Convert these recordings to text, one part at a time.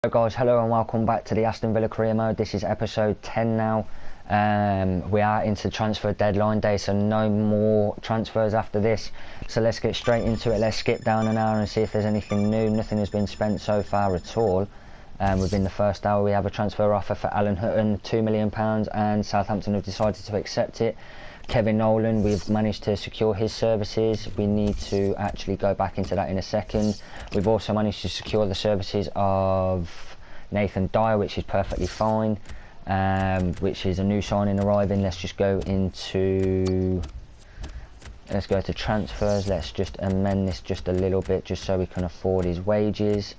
Hello guys, hello and welcome back to the Aston Villa career mode. This is episode 10 now. We are into transfer deadline day, so no more transfers after this. So let's get straight into it. Let's skip down an hour and see if there's anything new. Nothing has been spent so far at all. Within the first hour we have a transfer offer for Alan Hutton, £2 million, and Southampton have decided to accept it. Kevin Nolan, we've managed to secure his services. We need to actually go back into that in a second. We've also managed to secure the services of Nathan Dyer, which is perfectly fine, which is a new signing arriving. Let's go to transfers. Let's just amend this just a little bit just so we can afford his wages.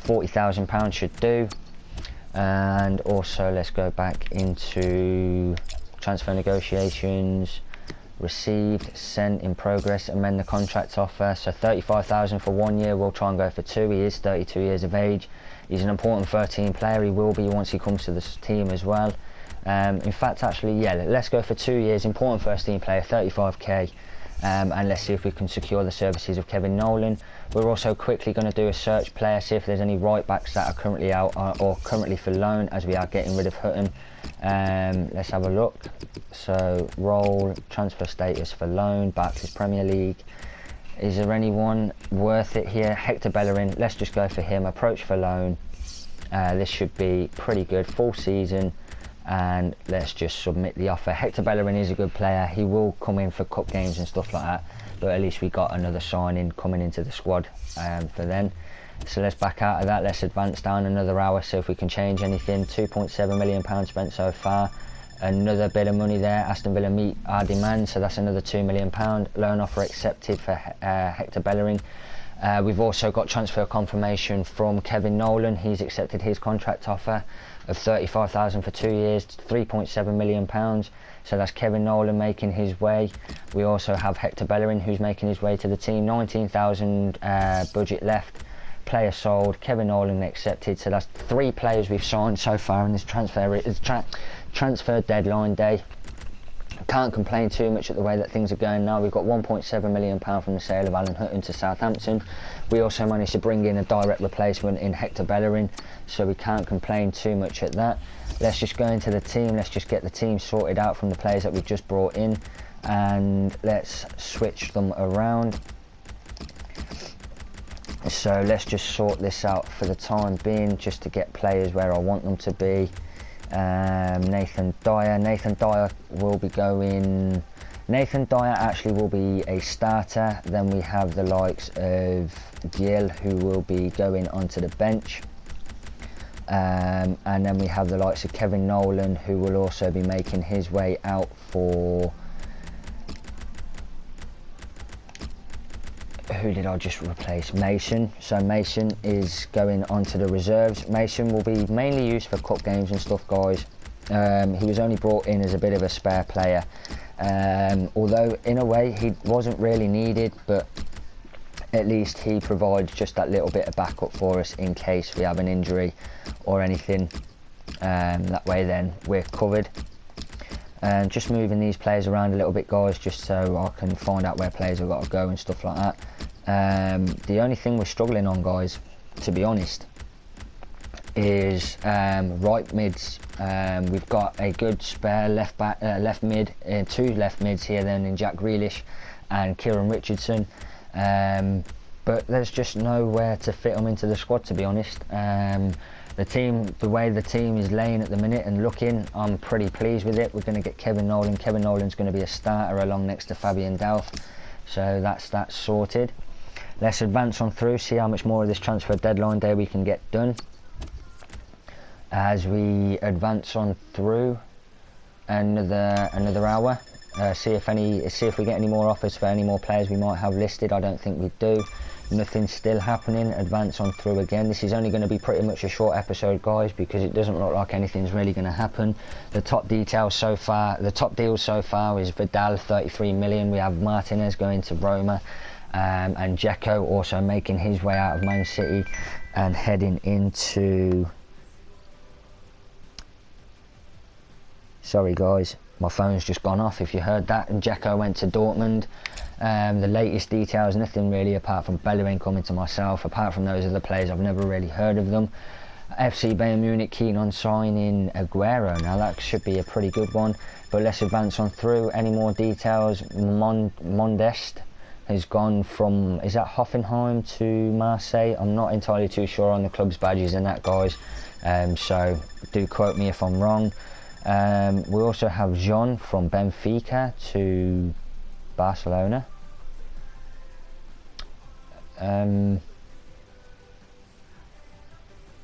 £40,000 should do. And also let's go back into transfer negotiations, received, sent, in progress, amend the contract offer. So 35,000 for 1 year, we'll try and go for 2. He is 32 years of age. He's an important 13 player. He will be once he comes to this team as well. In fact, actually, yeah, let's go for 2 years, important first team player, 35k. And let's see if we can secure the services of Kevin Nolan. We're also quickly going to do a search player, see if there's any right backs that are currently out or currently for loan, as we are getting rid of Hutton. Let's have a look. So role, transfer status for loan, Barclays Premier League. Is there anyone worth it here? Hector Bellerin, let's just go for him. Approach for loan. This should be pretty good, full season. And let's just submit the offer. Hector Bellerin is a good player. He will come in for cup games and stuff like that, but at least we got another signing coming into the squad for then. So let's back out of that. Let's advance down another hour, see if we can change anything. £2.7 million spent so far. Another bit of money there. Aston Villa meet our demand, so that's another £2 million. Loan offer accepted for Hector Bellerin. We've also got transfer confirmation from Kevin Nolan. He's accepted his contract offer of 35,000 for 2 years, £3.7 million. So that's Kevin Nolan making his way. We also have Hector Bellerin, who's making his way to the team. 19,000 budget left. Player sold. Kevin Nolan accepted. So that's 3 players we've signed so far in this transfer deadline day. Can't complain too much at the way that things are going now. We've got £1.7 million from the sale of Alan Hutton to Southampton. We also managed to bring in a direct replacement in Hector Bellerin, so we can't complain too much at that. Let's just go into the team. Let's just get the team sorted out from the players that we've just brought in, and let's switch them around. So let's just sort this out for the time being, just to get players where I want them to be. Nathan Dyer will be going. Nathan Dyer actually will be a starter. Then we have the likes of Gil, who will be going onto the bench, and then we have the likes of Kevin Nolan, who will also be making his way out for. Who did I just replace? Mason. So Mason is going onto the reserves. Mason will be mainly used for cup games and stuff, guys. He was only brought in as a bit of a spare player, although in a way he wasn't really needed, but at least he provides just that little bit of backup for us in case we have an injury or anything. That way then we're covered. Just moving these players around a little bit, guys, just so I can find out where players have got to go and stuff like that. The only thing we're struggling on, guys, to be honest, is right mids. We've got a good spare left mid, 2 left mids here then in Jack Grealish and Kieran Richardson, but there's just nowhere to fit them into the squad, to be honest. The way the team is laying at the minute and looking, I'm pretty pleased with it. We're going to get Kevin Nolan. Kevin Nolan's going to be a starter along next to Fabian Delph, so that's sorted. Let's advance on through, see how much more of this transfer deadline day we can get done. As we advance on through another hour, see if we get any more offers for any more players we might have listed. I don't think we do. Nothing's still happening. Advance on through again. This is only going to be pretty much a short episode, guys, because it doesn't look like anything's really going to happen. The top deals so far is Vidal, 33 million. We have Martinez going to Roma, and Dzeko also making his way out of Man City and heading into. Sorry, guys, my phone's just gone off if you heard that. And Dzeko went to Dortmund. The latest details, nothing really apart from Bellerin coming to myself. Apart from those other players, I've never really heard of them. FC Bayern Munich keen on signing Aguero. Now that should be a pretty good one, but let's advance on through. Any more details? Mondest has gone from, is that Hoffenheim to Marseille? I'm not entirely too sure on the club's badges and that, guys, so do quote me if I'm wrong. We also have Jean from Benfica to Barcelona.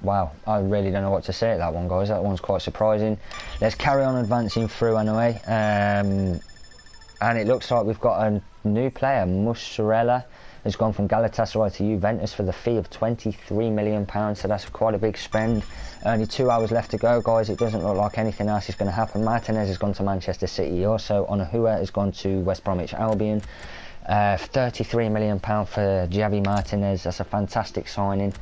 Wow, I really don't know what to say at that one, guys. That one's quite surprising. Let's carry on advancing through anyway. And it looks like we've got a new player. Musarella has gone from Galatasaray to Juventus for the fee of £23 million, so that's quite a big spend. Only 2 hours left to go, guys. It doesn't look like anything else is going to happen. Martinez has gone to Manchester City also. Onahua has gone to West Bromwich Albion. £33 million for Javi Martinez. That's a fantastic signing.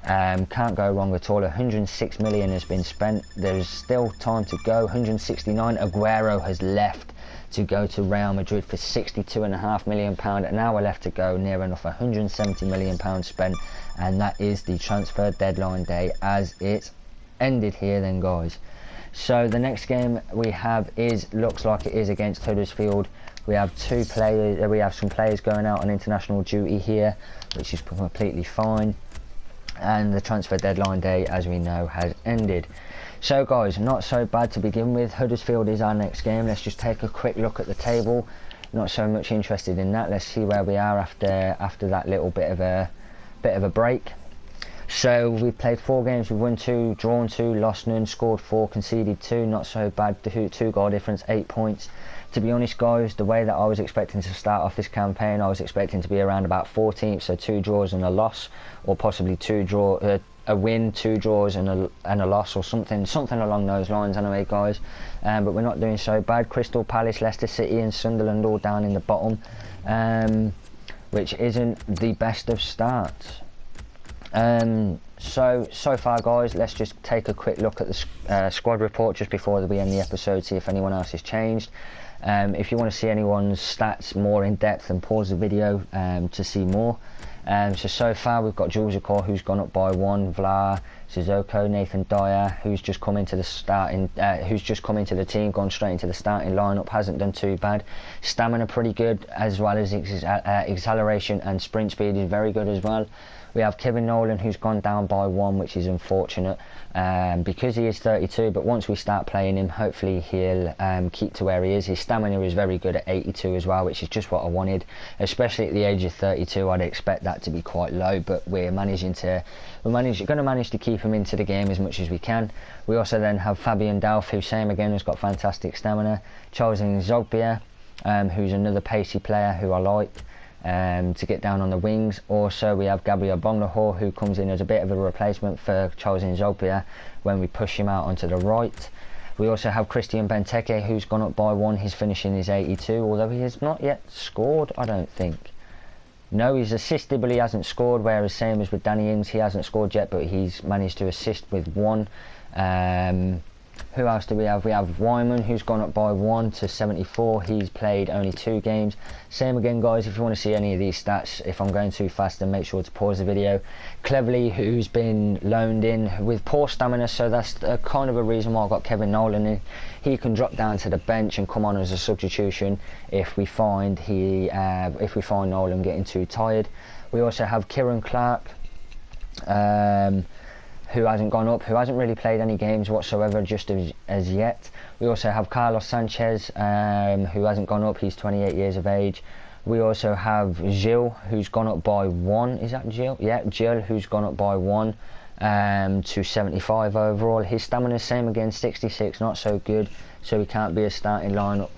Can't go wrong at all. 106 million has been spent. There's still time to go. 169. Aguero has left to go to Real Madrid for £62.5 million. An hour left to go. Near enough £170 million spent, and that is the transfer deadline day as it's ended here then, guys. So the next game we have looks like it is against Huddersfield. We have two players. We have some players going out on international duty here, which is completely fine. And the transfer deadline day, as we know, has ended. So guys, not so bad to begin with. Huddersfield is our next game. Let's just take a quick look at the table. Not so much interested in that. Let's see where we are after that little bit of a break. So we've played 4 games. We've won 2, drawn 2, lost none, scored 4, conceded 2. Not so bad. 2 goal difference, 8 points. To be honest, guys, the way that I was expecting to start off this campaign, I was expecting to be around about 14th, so 2 draws and a loss, or possibly a win, 2 draws and a loss, or something along those lines anyway, guys. But we're not doing so bad. Crystal Palace, Leicester City and Sunderland all down in the bottom, which isn't the best of starts. So far, guys, let's just take a quick look at the squad report just before we end the episode, see if anyone else has changed. If you want to see anyone's stats more in depth, then pause the video to see more. So far we've got Jules Zakor, who's gone up by 1, Vla, Sissoko, Nathan Dyer, who's just come into the team, gone straight into the starting lineup, hasn't done too bad. Stamina pretty good, as well as acceleration and sprint speed is very good as well. We have Kevin Nolan, who's gone down by 1, which is unfortunate because he is 32, but once we start playing him, hopefully he'll keep to where he is. His stamina is very good at 82 as well, which is just what I wanted, especially at the age of 32. I'd expect that to be quite low, but we're going to manage to keep him into the game as much as we can. We also then have Fabian Delph, who same again has got fantastic stamina. Charles Nzogbia, who's another pacey player who I like. To get down on the wings. Also we have Gabriel Bonglahor, who comes in as a bit of a replacement for Charles Nzogbia when we push him out onto the right. We also have Christian Benteke, who's gone up by 1. His finishing is 82, although he has not yet scored, I don't think. No, he's assisted, but he hasn't scored, whereas same as with Danny Ings, he hasn't scored yet, but he's managed to assist with 1. Who else do we have? We have Wyman, who's gone up by 1 to 74. He's played only 2 games. Same again, guys, if you want to see any of these stats, if I'm going too fast, then make sure to pause the video. Cleverly, who's been loaned in with poor stamina, so that's kind of a reason why I got Kevin Nolan in. He can drop down to the bench and come on as a substitution if we find Nolan getting too tired. We also have Kieran Clark, who hasn't gone up, who hasn't really played any games whatsoever just as yet. We also have Carlos Sanchez, who hasn't gone up, he's 28 years of age. We also have Gil, who's gone up by 1, is that Gil? Yeah, Gil, who's gone up by 1 to 75 overall. His stamina is same again, 66, not so good, so he can't be a starting lineup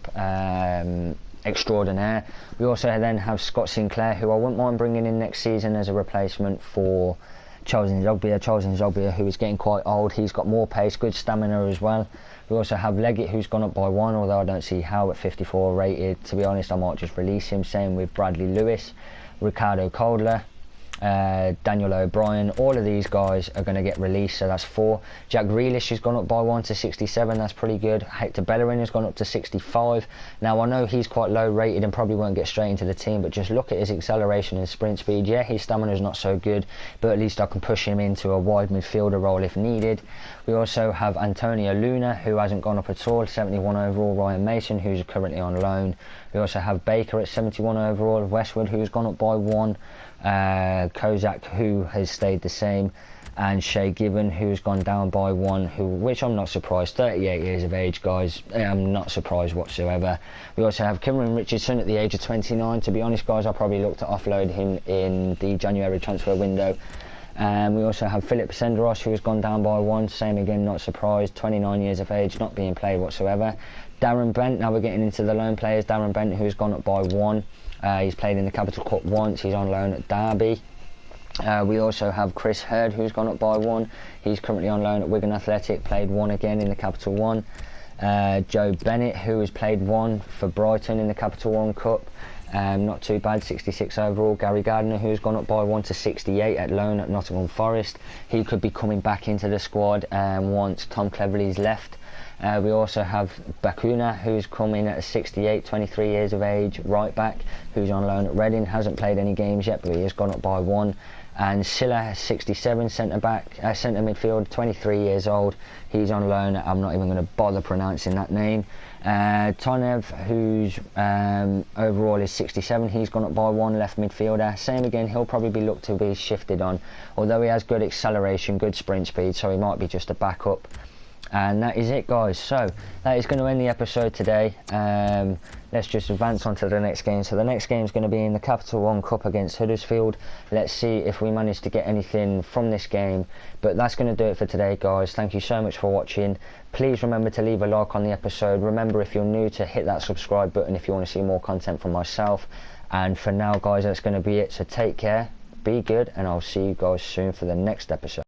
extraordinaire. We also then have Scott Sinclair, who I wouldn't mind bringing in next season as a replacement for Charles Nzogbia, who is getting quite old. He's got more pace, good stamina as well. We also have Leggett, who's gone up by 1, although I don't see how at 54 rated. To be honest, I might just release him. Same with Bradley Lewis, Ricardo Coldler, Daniel O'Brien, all of these guys are going to get released, so that's 4. Jack Grealish has gone up by 1 to 67, that's pretty good. Hector Bellerin has gone up to 65. Now I know he's quite low rated and probably won't get straight into the team, but just look at his acceleration and sprint speed. Yeah, his stamina is not so good, but at least I can push him into a wide midfielder role if needed. We also have Antonio Luna, who hasn't gone up at all, 71 overall. Ryan Mason, who's currently on loan. We also have Baker at 71 overall. Westwood, who's gone up by 1. Kozak, who has stayed the same, and Shay Given, who's gone down by 1, which I'm not surprised. 38 years of age, guys. I'm not surprised whatsoever. We also have Cameron Richardson at the age of 29. To be honest, guys, I'll probably look to offload him in the January transfer window. We also have Philip Senderos, who has gone down by 1. Same again, not surprised. 29 years of age, not being played whatsoever. Darren Bent, now we're getting into the loan players. Darren Bent, who's gone up by 1. He's played in the Capital Cup once. He's on loan at Derby. We also have Chris Hurd, who's gone up by 1. He's currently on loan at Wigan Athletic, played 1 again in the Capital One. Joe Bennett, who has played 1 for Brighton in the Capital One Cup. Not too bad, 66 overall. Gary Gardner, who's gone up by 1 to 68 at loan at Nottingham Forest. He could be coming back into the squad once Tom Cleverley's left. We also have Bakuna, who's come in at a 68, 23 years of age, right back, who's on loan at Reading. Hasn't played any games yet, but he has gone up by 1. And Silla, 67, centre midfield, 23 years old. He's on loan. I'm not even going to bother pronouncing that name. Tonev, who's overall is 67, he's gone up by 1, left midfielder. Same again, he'll probably be looked to be shifted on, although he has good acceleration, good sprint speed, so he might be just a backup. And that is it, guys. So that is going to end the episode today. Let's just advance on to the next game. So the next game is going to be in the Capital One Cup against Huddersfield. Let's see if we manage to get anything from this game. But that's going to do it for today, guys. Thank you so much for watching. Please remember to leave a like on the episode. Remember, if you're new, to hit that subscribe button if you want to see more content from myself. And for now, guys, that's going to be it. So take care, be good, and I'll see you guys soon for the next episode.